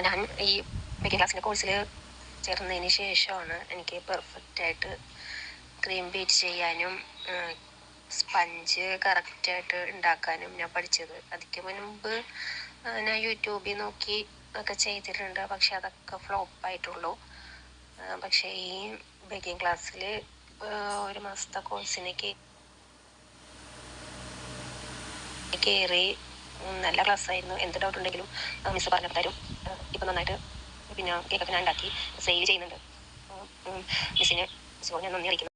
ഞാൻ ഈ ബേക്കിംഗ് ക്ലാസ്സിൻ്റെ കോഴ്സിൽ ചേർന്നതിന് ശേഷമാണ് എനിക്ക് പെർഫെക്റ്റായിട്ട് ക്രീം ബീറ്റ് ചെയ്യാനും സ്പഞ്ച് കറക്റ്റായിട്ട് ഉണ്ടാക്കാനും ഞാൻ പഠിച്ചത്. അതിക്ക് മുൻപ് ഞാൻ യൂട്യൂബിൽ നോക്കി ഒക്കെ ചെയ്തിട്ടുണ്ട്, പക്ഷെ അതൊക്കെ ഫ്ലോപ്പായിട്ടുള്ളൂ. പക്ഷേ ഈ ബേക്കിംഗ് ക്ലാസ്സിൽ ഒരു മാസത്തെ കോഴ്സിന് കയറി നല്ല ക്ലാസ്സായിരുന്നു. എന്ത് ഡൗട്ട് ഉണ്ടെങ്കിലും മിസ് പറഞ്ഞു തരും. ഇപ്പം നന്നായിട്ട് പിന്നെ കേക്കൊക്കെ ഞാൻ ഉണ്ടാക്കി സെയിൽ ചെയ്യുന്നുണ്ട്. മിസ്സിന് ഞാൻ നന്ദി അറിയിക്കുന്നു.